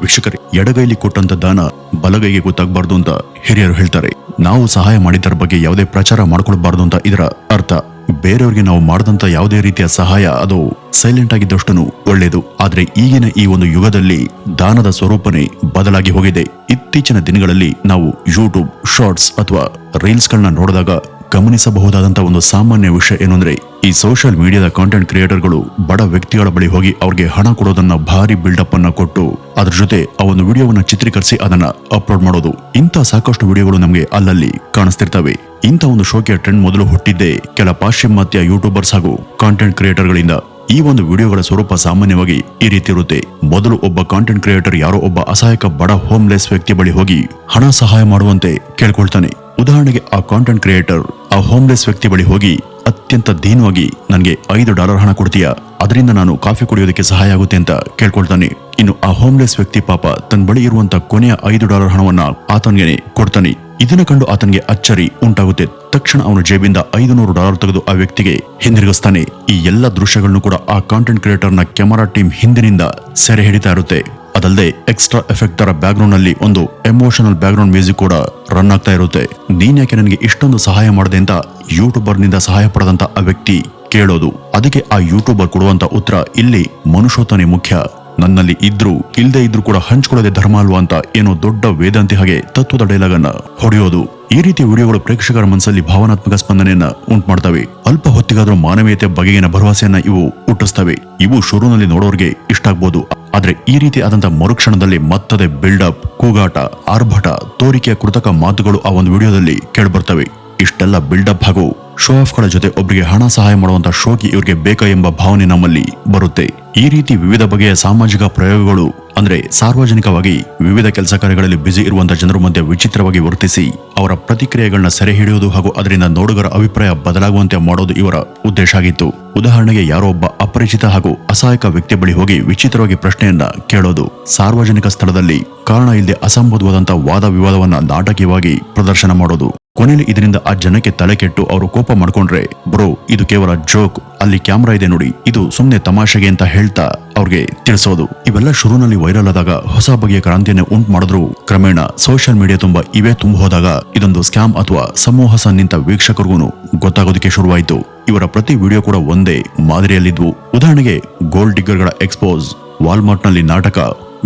ವೀಕ್ಷಕರೇ, ಎಡಗೈಲಿ ಕೊಟ್ಟಂತ ದಾನ ಬಲಗೈಗೆ ಗೊತ್ತಾಗಬಾರ್ದು ಅಂತ ಹಿರಿಯರು ಹೇಳ್ತಾರೆ. ನಾವು ಸಹಾಯ ಮಾಡಿದ್ದರ ಬಗ್ಗೆ ಯಾವುದೇ ಪ್ರಚಾರ ಮಾಡ್ಕೊಳ್ಬಾರ್ದು ಅಂತ ಇದರ ಅರ್ಥ. ಬೇರೆಯವರಿಗೆ ನಾವು ಮಾಡದಂತ ಯಾವುದೇ ರೀತಿಯ ಸಹಾಯ ಅದು ಸೈಲೆಂಟ್ ಆಗಿದ್ದಷ್ಟು ಒಳ್ಳೇದು. ಆದ್ರೆ ಈಗಿನ ಈ ಒಂದು ಯುಗದಲ್ಲಿ ದಾನದ ಸ್ವರೂಪನೇ ಬದಲಾಗಿ ಹೋಗಿದೆ. ಇತ್ತೀಚಿನ ದಿನಗಳಲ್ಲಿ ನಾವು ಯೂಟ್ಯೂಬ್ ಶಾರ್ಟ್ಸ್ ಅಥವಾ ರೀಲ್ಸ್ ಗಳನ್ನ ನೋಡಿದಾಗ ಗಮನಿಸಬಹುದಾದಂತ ಒಂದು ಸಾಮಾನ್ಯ ವಿಷಯ ಏನು ಅಂದ್ರೆ, ಈ ಸೋಷಿಯಲ್ ಮೀಡಿಯಾದ ಕಾಂಟೆಂಟ್ ಕ್ರಿಯೇಟರ್ಗಳು ಬಡ ವ್ಯಕ್ತಿಗಳ ಬಳಿ ಹೋಗಿ ಅವ್ರಿಗೆ ಹಣ ಕೊಡೋದನ್ನ ಭಾರಿ ಬಿಲ್ಡಪ್ ಅನ್ನ ಕೊಟ್ಟು ಅದ್ರ ಜೊತೆ ಆ ಒಂದು ವಿಡಿಯೋವನ್ನ ಚಿತ್ರೀಕರಿಸಿ ಅದನ್ನ ಅಪ್ಲೋಡ್ ಮಾಡೋದು. ಇಂಥ ಸಾಕಷ್ಟು ವಿಡಿಯೋಗಳು ನಮಗೆ ಅಲ್ಲಲ್ಲಿ ಕಾಣಿಸ್ತಿರ್ತವೆ. ಇಂಥ ಒಂದು ಶೋಕಿಯ ಟ್ರೆಂಡ್ ಮೊದಲು ಹುಟ್ಟಿದ್ದೇ ಕೆಲ ಪಾಶ್ಚಿಮಾತ್ಯ ಯೂಟ್ಯೂಬರ್ಸ್ ಹಾಗೂ ಕಾಂಟೆಂಟ್ ಕ್ರಿಯೇಟರ್ಗಳಿಂದ. ಈ ಒಂದು ವಿಡಿಯೋಗಳ ಸ್ವರೂಪ ಸಾಮಾನ್ಯವಾಗಿ ಈ ರೀತಿ ಇರುತ್ತೆ. ಮೊದಲು ಒಬ್ಬ ಕಾಂಟೆಂಟ್ ಕ್ರಿಯೇಟರ್ ಯಾರೋ ಒಬ್ಬ ಅಸಹಾಯಕ ಬಡ ಹೋಮ್ಲೆಸ್ ವ್ಯಕ್ತಿ ಬಳಿ ಹೋಗಿ ಹಣ ಸಹಾಯ ಮಾಡುವಂತೆ ಕೇಳ್ಕೊಳ್ತಾನೆ. ಉದಾಹರಣೆಗೆ ಆ ಕಾಂಟೆಂಟ್ ಕ್ರಿಯೇಟರ್ ಆ ಹೋಮ್ಲೆಸ್ ವ್ಯಕ್ತಿ ಬಳಿ ಹೋಗಿ ಅತ್ಯಂತ ದೀನವಾಗಿ ನನಗೆ $5 ಹಣ ಕೊಡ್ತೀಯಾ, ಅದರಿಂದ ನಾನು ಕಾಫಿ ಕುಡಿಯೋದಕ್ಕೆ ಸಹಾಯ ಆಗುತ್ತೆ ಅಂತ ಕೇಳ್ಕೊಳ್ತಾನೆ. ಇನ್ನು ಆ ಹೋಮ್ಲೆಸ್ ವ್ಯಕ್ತಿ ಪಾಪ ತನ್ನ ಬಳಿ ಇರುವಂತ ಕೊನೆಯ $5 ಹಣವನ್ನ ಆತನಿಗೆ ಕೊಡ್ತಾನೆ. ಇದನ್ನ ಕಂಡು ಆತನಿಗೆ ಅಚ್ಚರಿ ಉಂಟಾಗುತ್ತೆ. ತಕ್ಷಣ ಅವನ ಜೇಬಿಂದ $500 ತೆಗೆದು ಆ ವ್ಯಕ್ತಿಗೆ ಹಿಂದಿರುಗಿಸ್ತಾನೆ. ಈ ಎಲ್ಲ ದೃಶ್ಯಗಳನ್ನು ಕೂಡ ಆ ಕಾಂಟೆಂಟ್ ಕ್ರಿಯೇಟರ್ ನ ಕ್ಯಾಮರಾ ಟೀಮ್ ಹಿಂದಿನಿಂದ ಸೆರೆ ಹಿಡಿತಾ ಇರುತ್ತೆ. ಅದಲ್ಲದೆ ಎಕ್ಸ್ಟ್ರಾ ಎಫೆಕ್ಟ್ ತರ ಬ್ಯಾಕ್ ಗ್ರೌಂಡ್ ನಲ್ಲಿ ಒಂದು ಎಮೋಷನಲ್ ಬ್ಯಾಕ್ ಗ್ರೌಂಡ್ ಮ್ಯೂಸಿಕ್ ಕೂಡ ರನ್ ಆಗ್ತಾ ಇರುತ್ತೆ. ನೀನ್ ಯಾಕೆ ನನಗೆ ಇಷ್ಟೊಂದು ಸಹಾಯ ಮಾಡಿದೆ ಅಂತ ಯೂಟ್ಯೂಬರ್ ನಿಂದ ಸಹಾಯ ಪಡೆದಂತ ಆ ವ್ಯಕ್ತಿ ಕೇಳೋದು. ಅದಕ್ಕೆ ಆ ಯೂಟ್ಯೂಬರ್ ಕೊಡುವಂತ ಉತ್ತರ, ಇಲ್ಲಿ ಮನುಷ್ಯತ್ವನೇ ಮುಖ್ಯ, ನನ್ನಲ್ಲಿ ಇದ್ರೂ ಇಲ್ಲದೆ ಇದ್ರೂ ಕೂಡ ಹಂಚ್ಕೊಳ್ಳೋದೆ ಧರ್ಮ ಅಲ್ವಾ ಅಂತ ಏನೋ ದೊಡ್ಡ ವೇದಾಂತಿ ಹಾಗೆ ತತ್ವದ ಡೈಲಾಗ್ ಅನ್ನ ಹೊಡೆಯೋದು. ಈ ರೀತಿ ವಿಡಿಯೋಗಳು ಪ್ರೇಕ್ಷಕರ ಮನಸ್ಸಲ್ಲಿ ಭಾವನಾತ್ಮಕ ಸ್ಪಂದನೆಯನ್ನ ಉಂಟು ಮಾಡ್ತವೆ. ಅಲ್ಪ ಹೊತ್ತಿಗಾದ್ರೂ ಮಾನವೀಯತೆ ಬಗೆಗಿನ ಭರವಸೆಯನ್ನ ಇವು ಹುಟ್ಟಿಸ್ತವೆ. ಇವು ಶುರುನಲ್ಲಿ ನೋಡೋರ್ಗೆ ಇಷ್ಟ ಆಗ್ಬೋದು. ಆದ್ರೆ ಈ ರೀತಿ ಆದಂತ ಮರುಕ್ಷಣದಲ್ಲಿ ಮತ್ತದೆ ಬಿಲ್ಡಪ್, ಕೂಗಾಟ, ಆರ್ಭಟ, ತೋರಿಕೆಯ ಕೃತಕ ಮಾತುಗಳು ಆ ಒಂದು ವಿಡಿಯೋದಲ್ಲಿ ಕೇಳ್ಬರ್ತವೆ. ಇಷ್ಟೆಲ್ಲ ಬಿಲ್ಡಪ್ ಹಾಗೂ ಶೋ ಆಫ್ ಗಳ ಜೊತೆ ಒಬ್ಬರಿಗೆ ಹಣ ಸಹಾಯ ಮಾಡುವಂತ ಶೋಕಿ ಇವ್ರಿಗೆ ಬೇಕಾ ಎಂಬ ಭಾವನೆ ನಮ್ಮಲ್ಲಿ ಬರುತ್ತೆ. ಈ ರೀತಿ ವಿವಿಧ ಬಗೆಯ ಸಾಮಾಜಿಕ ಪ್ರಯೋಗಗಳು ಅಂದ್ರೆ ಸಾರ್ವಜನಿಕವಾಗಿ ವಿವಿಧ ಕೆಲಸ ಕಾರ್ಯಗಳಲ್ಲಿ ಬ್ಯುಸಿ ಇರುವಂತಹ ಜನರ ಮಧ್ಯೆ ವಿಚಿತ್ರವಾಗಿ ವರ್ತಿಸಿ ಅವರ ಪ್ರತಿಕ್ರಿಯೆಗಳನ್ನ ಸೆರೆ ಹಿಡಿಯುವುದು ಹಾಗೂ ಅದರಿಂದ ನೋಡುಗರ ಅಭಿಪ್ರಾಯ ಬದಲಾಗುವಂತೆ ಮಾಡೋದು ಇವರ ಉದ್ದೇಶ ಆಗಿತ್ತು. ಉದಾಹರಣೆಗೆ ಯಾರೋ ಒಬ್ಬ ಅಪರಿಚಿತ ಹಾಗೂ ಅಸಹಾಯಕ ವ್ಯಕ್ತಿ ಬಳಿ ಹೋಗಿ ವಿಚಿತ್ರವಾಗಿ ಪ್ರಶ್ನೆಯನ್ನ ಕೇಳೋದು, ಸಾರ್ವಜನಿಕ ಸ್ಥಳದಲ್ಲಿ ಕಾರಣ ಇಲ್ಲದೆ ಅಸಂಬದ್ಧವಾದಂತಹ ವಾದ ವಿವಾದವನ್ನ ನಾಟಕೀಯವಾಗಿ ಪ್ರದರ್ಶನ ಮಾಡೋದು. ಕೊನೆಯಲ್ಲಿ ಇದರಿಂದ ಆ ಜನಕ್ಕೆ ತಲೆ ಕೆಟ್ಟು ಅವರು ಕೋಪ ಮಾಡ್ಕೊಂಡ್ರೆ, ಬ್ರೋ ಇದು ಕೇವಲ ಜೋಕ್, ಅಲ್ಲಿ ಕ್ಯಾಮ್ರಾ ಇದೆ ನೋಡಿ, ಇದು ಸುಮ್ನೆ ತಮಾಷೆಗೆ ಅಂತ ಹೇಳ್ತಾ ಅವ್ರಿಗೆ ತಿಳಿಸೋದು. ಇವೆಲ್ಲ ಶುರುನಲ್ಲಿ ವೈರಲ್ ಆದಾಗ ಹೊಸ ಬಗೆಯ ಕ್ರಾಂತಿಯನ್ನು ಉಂಟು ಮಾಡಿದ್ರು ಕ್ರಮೇಣ ಸೋಷಿಯಲ್ ಮೀಡಿಯಾ ತುಂಬಾ ಇವೇ ತುಂಬ ಹೋದಾಗ ಇದೊಂದು ಸ್ಕ್ಯಾಮ್ ಅಥವಾ ಸಮೂಹ ನಿಂತ ವೀಕ್ಷಕರಿಗೂ ಗೊತ್ತಾಗೋದಕ್ಕೆ ಶುರುವಾಯಿತು. ಇವರ ಪ್ರತಿ ವಿಡಿಯೋ ಕೂಡ ಒಂದೇ ಮಾದರಿಯಲ್ಲಿದ್ವು. ಉದಾಹರಣೆಗೆ ಗೋಲ್ಡ್ ಡಿಗ್ಗರ್ಗಳ ಎಕ್ಸ್ಪೋಸ್, ವಾಲ್ಮಾರ್ಟ್ ನಲ್ಲಿ ನಾಟಕ,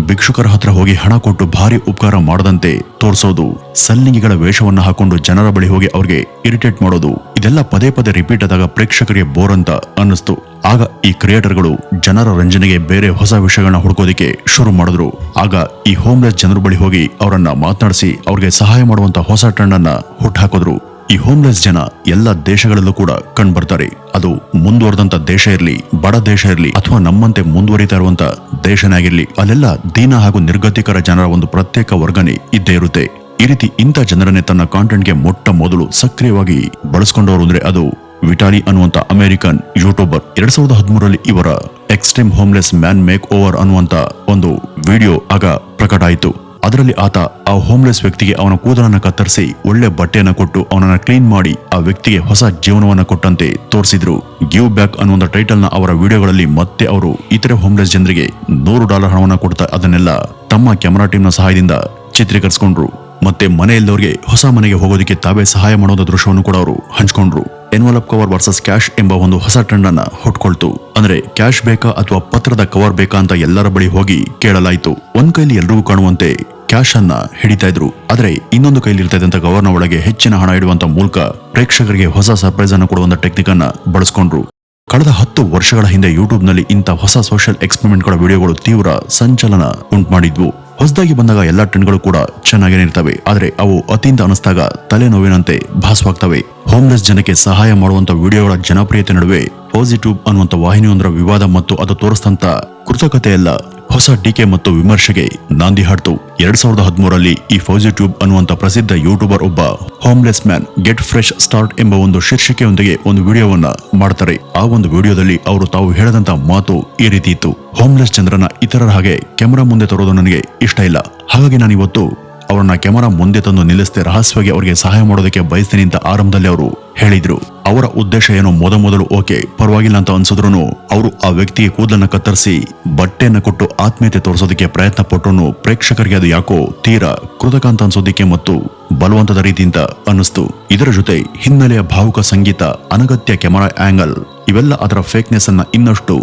ಭಿಕ್ಷುಕರ ಹತ್ರ ಹೋಗಿ ಹಣ ಕೊಟ್ಟು ಭಾರಿ ಉಪಕಾರ ಮಾಡದಂತೆ ತೋರಿಸೋದು, ಸಲ್ಲಿಂಗಿಗಳ ವೇಷವನ್ನ ಹಾಕೊಂಡು ಜನರ ಬಳಿ ಹೋಗಿ ಅವ್ರಿಗೆ ಇರಿಟೇಟ್ ಮಾಡೋದು. ಇದೆಲ್ಲ ಪದೇ ಪದೇ ರಿಪೀಟ್ ಆದಾಗ ಪ್ರೇಕ್ಷಕರಿಗೆ ಬೋರ್ ಅಂತ ಅನ್ನಿಸ್ತು. ಆಗ ಈ ಕ್ರಿಯೇಟರ್ಗಳು ಜನರ ರಂಜನೆಗೆ ಬೇರೆ ಹೊಸ ವಿಷಯಗಳನ್ನ ಹುಡುಕೋದಿಕ್ಕೆ ಶುರು ಮಾಡಿದ್ರು. ಆಗ ಈ ಹೋಮ್ಲೆಸ್ ಜನರ ಬಳಿ ಹೋಗಿ ಅವರನ್ನ ಮಾತನಾಡಿಸಿ ಅವ್ರಿಗೆ ಸಹಾಯ ಮಾಡುವಂತ ಹೊಸ ಟ್ರೆಂಡ್ ಅನ್ನ ಹುಟ್ಟಾಕಿದ್ರು. ಈ ಹೋಮ್ಲೆಸ್ ಜನ ಎಲ್ಲ ದೇಶಗಳಲ್ಲೂ ಕೂಡ ಕಂಡು ಬರ್ತಾರೆ. ಅದು ಮುಂದುವರೆದಂತ ದೇಶ ಇರಲಿ, ಬಡ ದೇಶ ಇರಲಿ, ಅಥವಾ ನಮ್ಮಂತೆ ಮುಂದುವರಿತಾ ಇರುವಂತ ದೇಶನೇ ಆಗಿರ್ಲಿ, ಅಲ್ಲೆಲ್ಲ ದೀನ ಹಾಗೂ ನಿರ್ಗತಿಕರ ಜನರ ಒಂದು ಪ್ರತ್ಯೇಕ ವರ್ಗನೆ ಇದ್ದೇ ಇರುತ್ತೆ. ಈ ರೀತಿ ಇಂಥ ಜನರನ್ನೇ ತನ್ನ ಕಾಂಟೆಂಟ್ಗೆ ಮೊಟ್ಟ ಮೊದಲು ಸಕ್ರಿಯವಾಗಿ ಬಳಸ್ಕೊಂಡವರು ಅಂದ್ರೆ ಅದು ವಿಟಾಲಿ ಅನ್ನುವಂತ ಅಮೆರಿಕನ್ ಯೂಟ್ಯೂಬರ್. 2013ರಲ್ಲಿ ಇವರ extreme homeless man makeover ಅನ್ನುವಂತ ಒಂದು ವಿಡಿಯೋ ಆಗ ಪ್ರಕಟ ಆಯಿತು. ಅದರಲ್ಲಿ ಆತ ಆ ಹೋಮ್ಲೆಸ್ ವ್ಯಕ್ತಿಗೆ ಅವನ ಕೂದಲನ್ನ ಕತ್ತರಿಸಿ ಒಳ್ಳೆ ಬಟ್ಟೆಯನ್ನ ಕೊಟ್ಟು ಅವನನ್ನ ಕ್ಲೀನ್ ಮಾಡಿ ಆ ವ್ಯಕ್ತಿಗೆ ಹೊಸ ಜೀವನವನ್ನ ಕೊಟ್ಟಂತೆ ತೋರಿಸಿದ್ರು. ಗಿವ್ ಬ್ಯಾಕ್ ಅನ್ನುವಂತ ಟೈಟಲ್ ನ ಅವರ ವಿಡಿಯೋಗಳಲ್ಲಿ ಮತ್ತೆ ಅವರು ಇತರೆ ಹೋಮ್ಲೆಸ್ ಜನರಿಗೆ $100 ಹಣವನ್ನ ಕೊಡ್ತಾ ಅದನ್ನೆಲ್ಲ ತಮ್ಮ ಕ್ಯಾಮರಾ ಟೀಮ್ ನ ಸಹಾಯದಿಂದ ಚಿತ್ರೀಕರಿಸಿಕೊಂಡ್ರು. ಮತ್ತೆ ಮನೆಯಲ್ಲವರಿಗೆ ಹೊಸ ಮನೆಗೆ ಹೋಗೋದಕ್ಕೆ ತಾವೇ ಸಹಾಯ ಮಾಡೋದ ದೃಶ್ಯವನ್ನು ಕೂಡ ಅವರು ಹಂಚ್ಕೊಂಡ್ರು. ಎನ್ವಲಪ್ ಕವರ್ ವರ್ಸಸ್ ಕ್ಯಾಶ್ ಎಂಬ ಒಂದು ಹೊಸ ಟ್ರೆಂಡ್ ಅನ್ನ ಹುಟ್ಕೊಳ್ತು. ಅಂದ್ರೆ ಕ್ಯಾಶ್ ಬೇಕಾ ಅಥವಾ ಪತ್ರದ ಕವರ್ ಬೇಕಾ ಅಂತ ಎಲ್ಲರ ಬಳಿ ಹೋಗಿ ಕೇಳಲಾಯ್ತು. ಒಂದ್ ಕೈಲಿ ಎಲ್ರಿಗೂ ಕಾಣುವಂತೆ ಕ್ಯಾಶ್ ಅನ್ನ ಹಿಡಿತಾ ಇದ್ರು. ಆದ್ರೆ ಇನ್ನೊಂದು ಕೈಲಿ ಇರ್ತಾ ಇದ್ದಂತ ಕವರ್ನ ಒಳಗೆ ಹೆಚ್ಚಿನ ಹಣ ಇಡುವಂತ ಮೂಲಕ ಪ್ರೇಕ್ಷಕರಿಗೆ ಹೊಸ ಸರ್ಪ್ರೈಸ್ ಅನ್ನು ಕೊಡುವಂತ ಟೆಕ್ನಿಕ್ ಅನ್ನ ಬಳಸ್ಕೊಂಡ್ರು. ಕಳೆದ 10 ವರ್ಷಗಳ ಹಿಂದೆ ಯೂಟ್ಯೂಬ್ ನಲ್ಲಿ ಇಂಥ ಹೊಸ ಸೋಷಿಯಲ್ ಎಕ್ಸ್ಪೆರಿಮೆಂಟ್ ಗಳ ವಿಡಿಯೋಗಳು ತೀವ್ರ ಸಂಚಲನ ಉಂಟು ಮಾಡಿದ್ವು. ಹೊಸದಾಗಿ ಬಂದಾಗ ಎಲ್ಲಾ ಟ್ರೆಂಡ್ಗಳು ಕೂಡ ಚೆನ್ನಾಗೇ ಇರ್ತವೆ. ಆದ್ರೆ ಅವು ಅತಿಯಿಂದ ಅನಿಸಿದಾಗ ತಲೆನೋವಿನಂತೆ ಭಾಸವಾಗ್ತವೆ. ಹೋಮ್ಲೆಸ್ ಜನಕ್ಕೆ ಸಹಾಯ ಮಾಡುವಂತ ವಿಡಿಯೋಗಳ ಜನಪ್ರಿಯತೆ ನಡುವೆ ಪಾಸಿಟಿವ್ ಅನ್ನುವಂತ ವಾಹಿನಿಯೊಂದರ ವಿವಾದ ಮತ್ತು ಅದು ತೋರಿಸಿದಂತ ಕೃತಕತೆಯೆಲ್ಲ ಹೊಸ ಟೀಕೆ ಮತ್ತು ವಿಮರ್ಶೆಗೆ ನಾಂದಿ ಹಾಡ್ತು. 2013ರಲ್ಲಿ ಈ ಪಾಸಿಟಿವ್ ಅನ್ನುವಂತ ಪ್ರಸಿದ್ಧ ಯೂಟ್ಯೂಬರ್ ಒಬ್ಬ homeless man get fresh start ಎಂಬ ಒಂದು ಶೀರ್ಷಿಕೆಯೊಂದಿಗೆ ಒಂದು ವಿಡಿಯೋವನ್ನ ಮಾಡ್ತಾರೆ. ಆ ಒಂದು ವಿಡಿಯೋದಲ್ಲಿ ಅವರು ತಾವು ಹೇಳದಂತ ಮಾತು ಈ ರೀತಿ ಇತ್ತು: ಹೋಮ್ಲೆಸ್ ಜನರನ್ನ ಇತರರ ಹಾಗೆ ಕ್ಯಾಮೆರಾ ಮುಂದೆ ತರೋದು ನನಗೆ ಇಷ್ಟ ಇಲ್ಲ, ಹಾಗಾಗಿ ನಾನು ಇವತ್ತು ಅವರನ್ನ ಕ್ಯಾಮೆರಾ ಮುಂದೆ ತಂದು ನಿಲ್ಲಿಸದೆ ರಹಸ್ಯವಾಗಿ ಅವರಿಗೆ ಸಹಾಯ ಮಾಡೋದಕ್ಕೆ ಬಯಸ್ತೀನಿ ಅಂತ ಆರಂಭದಲ್ಲಿ ಅವರು ಹೇಳಿದ್ರು. ಅವರ ಉದ್ದೇಶ ಏನೋ ಮೊದಲು ಓಕೆ ಪರವಾಗಿಲ್ಲ ಅಂತ ಅನ್ಸಿದ್ರು ಅವರು ಆ ವ್ಯಕ್ತಿಗೆ ಕೂದಲನ್ನ ಕತ್ತರಿಸಿ ಬಟ್ಟೆಯನ್ನ ಕೊಟ್ಟು ಆತ್ಮೀಯತೆ ತೋರಿಸೋದಕ್ಕೆ ಪ್ರಯತ್ನ ಪಟ್ಟರು ಪ್ರೇಕ್ಷಕರಿಗೆ ಅದು ಯಾಕೋ ತೀರಾ ಕೃತಕ ಅಂತ ಅನ್ಸೋದಿಕ್ಕೆ ಮತ್ತು ಬಲವಂತದ ರೀತಿಯಿಂದ ಅನ್ನಿಸ್ತು. ಇದರ ಜೊತೆ ಹಿನ್ನೆಲೆಯ ಭಾವುಕ ಸಂಗೀತ, ಅನಗತ್ಯ ಕ್ಯಾಮೆರಾ ಆಂಗಲ್ ಇವೆಲ್ಲ ಅದರ ಫೇಕ್ನೆಸ್ ಅನ್ನ ಇನ್ನಷ್ಟು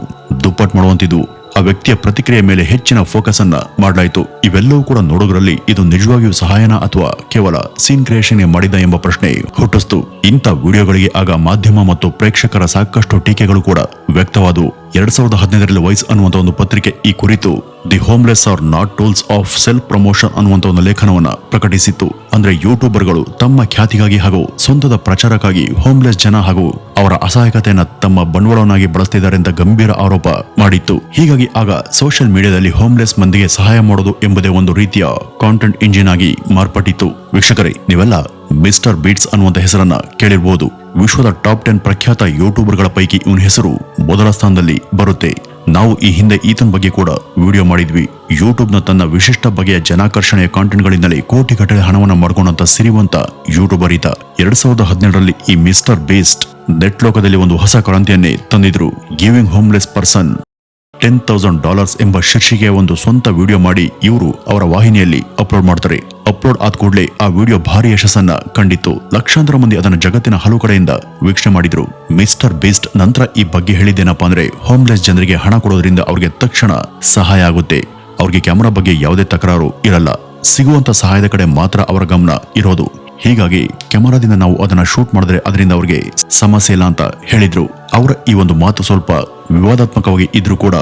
ದುಪ್ಪಟ್ಟು ಮಾಡುವಂತಿದ್ದು. ಆ ವ್ಯಕ್ತಿಯ ಪ್ರತಿಕ್ರಿಯೆ ಮೇಲೆ ಹೆಚ್ಚಿನ ಫೋಕಸ್ ಅನ್ನ ಮಾಡಲಾಯಿತು. ಇವೆಲ್ಲವೂ ಕೂಡ ನೋಡೋದ್ರಲ್ಲಿ ಇದು ನಿಜವಾಗಿಯೂ ಸಹಾಯನ ಅಥವಾ ಕೇವಲ ಸೀನ್ ಕ್ರಿಯೇಷನ್ ಮಾಡಿದ ಎಂಬ ಪ್ರಶ್ನೆ ಹುಟ್ಟಿಸ್ತು. ಇಂಥ ವಿಡಿಯೋಗಳಿಗೆ ಆಗ ಮಾಧ್ಯಮ ಮತ್ತು ಪ್ರೇಕ್ಷಕರ ಸಾಕಷ್ಟು ಟೀಕೆಗಳು ಕೂಡ ವ್ಯಕ್ತವಾದವು. 2015ರಲ್ಲಿ ವೈಸ್ ಅನ್ನುವಂತ ಒಂದು ಪತ್ರಿಕೆ ಈ ಕುರಿತು the homeless are not tools of self promotion ಅನ್ನುವಂತ ಒಂದು ಲೇಖನವನ್ನ ಪ್ರಕಟಿಸಿತ್ತು. ಅಂದ್ರೆ ಯೂಟ್ಯೂಬರ್ಗಳು ತಮ್ಮ ಖ್ಯಾತಿಗಾಗಿ ಹಾಗೂ ಸ್ವಂತದ ಪ್ರಚಾರಕ್ಕಾಗಿ ಹೋಮ್ಲೆಸ್ ಜನ ಹಾಗೂ ಅವರ ಅಸಹಾಯಕತೆಯನ್ನ ತಮ್ಮ ಬಂಡವಾಳವನ್ನಾಗಿ ಬಳಸ್ತಿದ್ದಾರೆ ಅಂತ ಗಂಭೀರ ಆರೋಪ ಮಾಡಿತ್ತು. ಹೀಗಾಗಿ ಆಗ ಸೋಷಿಯಲ್ ಮೀಡಿಯಾದಲ್ಲಿ ಹೋಮ್ಲೆಸ್ ಮಂದಿಗೆ ಸಹಾಯ ಮಾಡೋದು ಎಂಬುದೇ ಒಂದು ರೀತಿಯ ಕಾಂಟೆಂಟ್ ಇಂಜಿನ್ ಆಗಿ ಮಾರ್ಪಟ್ಟಿತ್ತು. ವೀಕ್ಷಕರೇ, ನೀವೆಲ್ಲ ಮಿಸ್ಟರ್ ಬೀಟ್ಸ್ ಅನ್ನುವಂತ ಹೆಸರನ್ನ ಕೇಳಿರಬಹುದು. ವಿಶ್ವದ ಟಾಪ್ 10 ಪ್ರಖ್ಯಾತ ಯೂಟ್ಯೂಬರ್ಗಳ ಪೈಕಿ ಇವನ ಹೆಸರು ಮೊದಲ ಸ್ಥಾನದಲ್ಲಿ ಬರುತ್ತೆ. ನಾವು ಈ ಹಿಂದೆ ಈತನ ಬಗ್ಗೆ ಕೂಡ ವಿಡಿಯೋ ಮಾಡಿದ್ವಿ. ಯೂಟ್ಯೂಬ್ನ ತನ್ನ ವಿಶಿಷ್ಟ ಬಗೆಯ ಜನಾಕರ್ಷಣೆಯ ಕಾಂಟೆಂಟ್ಗಳಿಂದಲೇ ಕೋಟಿಗಟ್ಟಲೆ ಹಣವನ್ನ ಮಾಡ್ಕೊಂಡಂತ ಸಿರಿವಂತ ಯೂಟ್ಯೂಬರ್ ಈತ. 2017ರಲ್ಲಿ ಈ ಮಿಸ್ಟರ್ ಬೀಸ್ಟ್ ನೆಟ್ ಲೋಕದಲ್ಲಿ ಒಂದು ಹೊಸ ಕ್ರಾಂತಿಯನ್ನೇ ತಂದಿದ್ರು. ಗಿವಿಂಗ್ ಹೋಮ್ಲೆಸ್ ಪರ್ಸನ್ $10,000 ಎಂಬ ಶೀರ್ಷಿಕೆಯ ಒಂದು ಸ್ವಂತ ವಿಡಿಯೋ ಮಾಡಿ ಇವರು ಅವರ ವಾಹಿನಿಯಲ್ಲಿ ಅಪ್ಲೋಡ್ ಮಾಡ್ತಾರೆ. ಅಪ್ಲೋಡ್ ಆದ ಕೂಡಲೇ ಆ ವಿಡಿಯೋ ಭಾರಿ ಯಶಸ್ಸನ್ನ ಕಂಡಿತ್ತು. ಲಕ್ಷಾಂತರ ಮಂದಿ ಅದನ್ನು ಜಗತ್ತಿನ ಹಲವು ಕಡೆಯಿಂದ ವೀಕ್ಷಣೆ ಮಾಡಿದ್ರು. ಮಿಸ್ಟರ್ ಬೀಸ್ಟ್ ನಂತರ ಈ ಬಗ್ಗೆ ಹೇಳಿದ್ದೇನಪ್ಪ ಅಂದ್ರೆ, ಹೋಮ್ಲೆಸ್ ಜನರಿಗೆ ಹಣ ಕೊಡೋದ್ರಿಂದ ಅವ್ರಿಗೆ ತಕ್ಷಣ ಸಹಾಯ ಆಗುತ್ತೆ. ಅವ್ರಿಗೆ ಕ್ಯಾಮೆರಾ ಬಗ್ಗೆ ಯಾವುದೇ ತಕರಾರು ಇರಲ್ಲ. ಸಿಗುವಂತ ಸಹಾಯದ ಕಡೆ ಮಾತ್ರ ಅವರ ಗಮನ ಇರೋದು. ಹೀಗಾಗಿ ಕ್ಯಾಮೆರಾದಿಂದ ನಾವು ಅದನ್ನ ಶೂಟ್ ಮಾಡಿದ್ರೆ ಅದರಿಂದ ಅವ್ರಿಗೆ ಸಮಸ್ಯೆ ಇಲ್ಲ ಅಂತ ಹೇಳಿದ್ರು. ಅವರ ಈ ಒಂದು ಮಾತು ಸ್ವಲ್ಪ ವಿವಾದಾತ್ಮಕವಾಗಿ ಇದ್ರೂ ಕೂಡ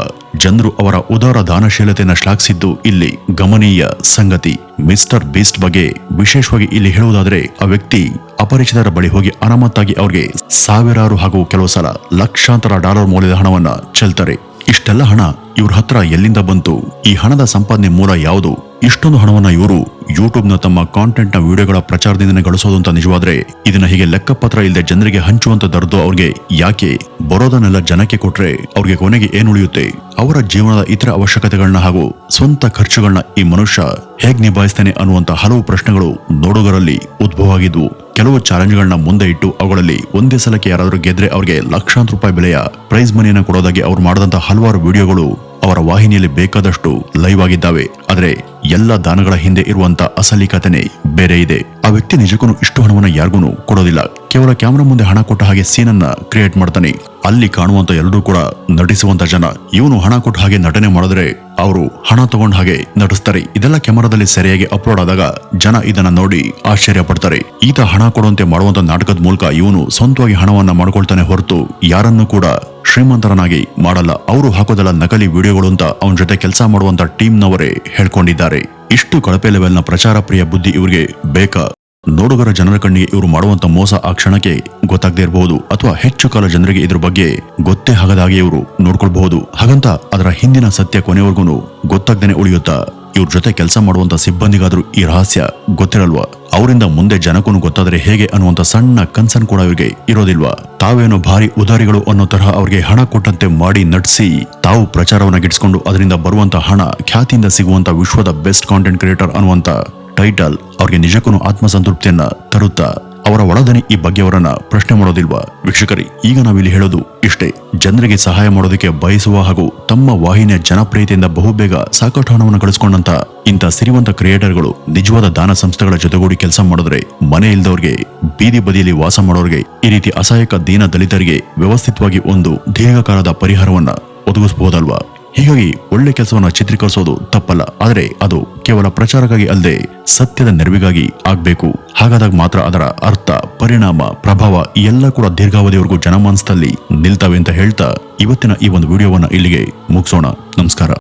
ಜನರು ಅವರ ಉದಾರ ದಾನಶೀಲತೆಯನ್ನು ಶ್ಲಾಘಿಸಿದ್ದು ಇಲ್ಲಿ ಗಮನೀಯ ಸಂಗತಿ. ಮಿಸ್ಟರ್ ಬೀಸ್ಟ್ ಬಗ್ಗೆ ವಿಶೇಷವಾಗಿ ಇಲ್ಲಿ ಹೇಳುವುದಾದ್ರೆ, ಆ ವ್ಯಕ್ತಿ ಅಪರಿಚಿತರ ಬಳಿ ಹೋಗಿ ಅನಾಮತ್ತಾಗಿ ಅವ್ರಿಗೆ ಸಾವಿರಾರು ಹಾಗೂ ಕೆಲವು ಸಲ ಲಕ್ಷಾಂತರ ಡಾಲರ್ ಮೌಲ್ಯದ ಹಣವನ್ನ ಚೆಲ್ತಾರೆ. ಇಷ್ಟೆಲ್ಲ ಹಣ ಇವ್ರ ಹತ್ರ ಎಲ್ಲಿಂದ ಬಂತು? ಈ ಹಣದ ಸಂಪಾದನೆ ಮೂಲ ಯಾವುದು? ಇಷ್ಟೊಂದು ಹಣವನ್ನ ಇವರು ಯೂಟ್ಯೂಬ್ನ ತಮ್ಮ ಕಾಂಟೆಂಟ್ ನ ವಿಡಿಯೋಗಳ ಪ್ರಚಾರದಿಂದ ಗಳಿಸೋದು ಅಂತ ನಿಜವಾದ್ರೆ ಇದನ್ನ ಹೀಗೆ ಲೆಕ್ಕಪತ್ರ ಇಲ್ಲದೆ ಜನರಿಗೆ ಹಂಚುವಂತದ್ದು ಅವ್ರಿಗೆ ಯಾಕೆ? ಬರೋದನ್ನೆಲ್ಲ ಜನಕ್ಕೆ ಕೊಟ್ರೆ ಅವ್ರಿಗೆ ಕೊನೆಗೆ ಏನ್ ಉಳಿಯುತ್ತೆ? ಅವರ ಜೀವನದ ಇತರ ಅವಶ್ಯಕತೆಗಳನ್ನ ಹಾಗೂ ಸ್ವಂತ ಖರ್ಚುಗಳನ್ನ ಈ ಮನುಷ್ಯ ಹೇಗ್ ನಿಭಾಯಿಸ್ತಾನೆ ಅನ್ನುವಂತ ಹಲವು ಪ್ರಶ್ನೆಗಳು ನೋಡುಗರಲ್ಲಿ ಉದ್ಭವ ಆಗಿದ್ವು. ಕೆಲವು ಚಾಲೆಂಜ್ಗಳನ್ನ ಮುಂದೆ ಇಟ್ಟು ಅವುಗಳಲ್ಲಿ ಒಂದೇ ಸಲಕ್ಕೆ ಯಾರಾದ್ರೂ ಗೆದ್ರೆ ಅವ್ರಿಗೆ ಲಕ್ಷಾಂತರ ರೂಪಾಯಿ ಬೆಲೆಯ ಪ್ರೈಸ್ ಮನಿಯನ್ನ ಕೊಡೋದಾಗಿ ಅವ್ರು ಮಾಡಿದಂತ ಹಲವಾರು ವಿಡಿಯೋಗಳು ಅವರ ವಾಹಿನಿಯಲ್ಲಿ ಬೇಕಾದಷ್ಟು ಲೈವ್ ಆಗಿದ್ದಾವೆ. ಆದ್ರೆ ಎಲ್ಲ ದಾನಗಳ ಹಿಂದೆ ಇರುವಂತ ಅಸಲಿ ಕಥೆನೇ ಬೇರೆ ಇದೆ. ಆ ವ್ಯಕ್ತಿ ನಿಜಕ್ಕೂ ಇಷ್ಟು ಹಣವನ್ನ ಯಾರಿಗೂ ಕೊಡೋದಿಲ್ಲ. ಕೇವಲ ಕ್ಯಾಮೆರಾ ಮುಂದೆ ಹಣ ಕೊಟ್ಟ ಹಾಗೆ ಸೀನನ್ನ ಕ್ರಿಯೇಟ್ ಮಾಡ್ತಾನೆ. ಅಲ್ಲಿ ಕಾಣುವಂತ ಎಲ್ಲರೂ ಕೂಡ ನಟಿಸುವಂತ ಜನ. ಇವನು ಹಣ ಕೊಟ್ಟ ಹಾಗೆ ನಟನೆ ಮಾಡಿದ್ರೆ ಅವರು ಹಣ ತಗೊಂಡ ಹಾಗೆ ನಟಿಸ್ತಾರೆ. ಇದೆಲ್ಲ ಕ್ಯಾಮೆರಾದಲ್ಲಿ ಸರಿಯಾಗಿ ಅಪ್ಲೋಡ್ ಆದಾಗ ಜನ ಇದನ್ನ ನೋಡಿ ಆಶ್ಚರ್ಯ ಪಡ್ತಾರೆ. ಈತ ಹಣ ಕೊಡುವಂತೆ ಮಾಡುವಂತ ನಾಟಕದ ಮೂಲಕ ಇವನು ಸ್ವಂತವಾಗಿ ಹಣವನ್ನ ಮಾಡ್ಕೊಳ್ತಾನೆ ಹೊರತು ಯಾರನ್ನು ಕೂಡ ಶ್ರೀಮಂತರನಾಗಿ ಮಾಡಲ್ಲ. ಅವರು ಹಾಕೋದೆಲ್ಲ ನಕಲಿ ವಿಡಿಯೋಗಳು ಅಂತ ಅವನ ಜೊತೆ ಕೆಲಸ ಮಾಡುವಂತ ಟೀಮ್ನವರೇ ಹೇಳ್ಕೊಂಡಿದ್ದಾರೆ. ಇಷ್ಟು ಕಳಪೆ ಲೆವೆಲ್ನ ಪ್ರಚಾರ ಪ್ರಿಯ ಬುದ್ಧಿ ಇವ್ರಿಗೆ ಬೇಕಾ? ನೋಡುಗರ ಜನರ ಕಣ್ಣಿಗೆ ಇವರು ಮಾಡುವಂತ ಮೋಸ ಆ ಕ್ಷಣಕ್ಕೆ ಗೊತ್ತಾಗದೇ ಇರಬಹುದು, ಅಥವಾ ಹೆಚ್ಚು ಕಾಲ ಜನರಿಗೆ ಇದ್ರ ಬಗ್ಗೆ ಗೊತ್ತೇ ಆಗದಾಗೆ ಇವರು ನೋಡ್ಕೊಳ್ಬಹುದು. ಹಾಗಂತ ಅದರ ಹಿಂದಿನ ಸತ್ಯ ಕೊನೆವರೆಗೂ ಗೊತ್ತಾಗ್ದೇನೆ ಉಳಿಯುತ್ತಾ? ಇವ್ರ ಜೊತೆ ಕೆಲಸ ಮಾಡುವಂತ ಸಿಬ್ಬಂದಿಗಾದ್ರೂ ಈ ರಹಸ್ಯ ಗೊತ್ತಿರಲ್ವಾ? ಅವರಿಂದ ಮುಂದೆ ಜನಕ್ಕೂ ಗೊತ್ತಾದ್ರೆ ಹೇಗೆ ಅನ್ನುವಂತ ಸಣ್ಣ ಕನ್ಸರ್ನ್ ಕೂಡ ಇವ್ರಿಗೆ ಇರೋದಿಲ್ವಾ? ತಾವೇನೋ ಭಾರಿ ಉದಾರಿಗಳು ಅನ್ನೋ ತರಹ ಅವ್ರಿಗೆ ಹಣ ಕೊಟ್ಟಂತೆ ಮಾಡಿ ನಟಿಸಿ ತಾವು ಪ್ರಚಾರವನ್ನ ಗಿಟ್ಸ್ಕೊಂಡು ಅದರಿಂದ ಬರುವಂತ ಹಣ, ಖ್ಯಾತಿಯಿಂದ ಸಿಗುವಂತ ವಿಶ್ವದ ಬೆಸ್ಟ್ ಕಾಂಟೆಂಟ್ ಕ್ರಿಯೇಟರ್ ಅನ್ನುವಂತ ಟೈಟಲ್ ಅವ್ರಿಗೆ ನಿಜಕ್ಕೂ ಆತ್ಮಸಂತೃಪ್ತಿಯನ್ನ ತರುತ್ತಾ? ಅವರ ಒಳದನಿ ಈ ಬಗ್ಗೆ ಅವರನ್ನ ಪ್ರಶ್ನೆ ಮಾಡೋದಿಲ್ವಾ? ವೀಕ್ಷಕರೇ, ಈಗ ನಾವಿಲ್ಲಿ ಹೇಳೋದು ಇಷ್ಟೇ. ಜನರಿಗೆ ಸಹಾಯ ಮಾಡೋದಕ್ಕೆ ಬಯಸುವ ಹಾಗೂ ತಮ್ಮ ವಾಹಿನಿಯ ಜನಪ್ರಿಯತೆಯಿಂದ ಬಹುಬೇಗ ಸಾಕಷ್ಟು ಹಣವನ್ನು ಗಳಿಸಿಕೊಂಡಂತ ಇಂಥ ಸಿರಿವಂತ ಕ್ರಿಯೇಟರ್ಗಳು ನಿಜವಾದ ದಾನ ಸಂಸ್ಥೆಗಳ ಜೊತೆಗೂಡಿ ಕೆಲಸ ಮಾಡಿದ್ರೆ ಮನೆ ಇಲ್ದವ್ರಿಗೆ, ಬೀದಿ ಬದಿಯಲ್ಲಿ ವಾಸ ಮಾಡೋರಿಗೆ, ಈ ರೀತಿ ಅಸಹಾಯಕ ದೀನ ದಲಿತರಿಗೆ ವ್ಯವಸ್ಥಿತವಾಗಿ ಒಂದು ದೀರ್ಘಕಾಲದ ಪರಿಹಾರವನ್ನ ಒದಗಿಸಬಹುದಲ್ವಾ? ಹೀಗಾಗಿ ಒಳ್ಳೆ ಕೆಲಸವನ್ನ ಚಿತ್ರೀಕರಿಸೋದು ತಪ್ಪಲ್ಲ, ಆದರೆ ಅದು ಕೇವಲ ಪ್ರಚಾರಕ್ಕಾಗಿ ಅಲ್ಲದೆ ಸತ್ಯದ ನೆರವಿಗಾಗಿ ಆಗ್ಬೇಕು. ಹಾಗಾದಾಗ ಮಾತ್ರ ಅದರ ಅರ್ಥ, ಪರಿಣಾಮ, ಪ್ರಭಾವ ಎಲ್ಲ ಕೂಡ ದೀರ್ಘಾವಧಿಯವರೆಗೂ ಜನಮಾನಸದಲ್ಲಿ ನಿಲ್ತವೆ ಅಂತ ಹೇಳ್ತಾ ಇವತ್ತಿನ ಈ ಒಂದು ವಿಡಿಯೋವನ್ನ ಇಲ್ಲಿಗೆ ಮುಗಿಸೋಣ. ನಮಸ್ಕಾರ.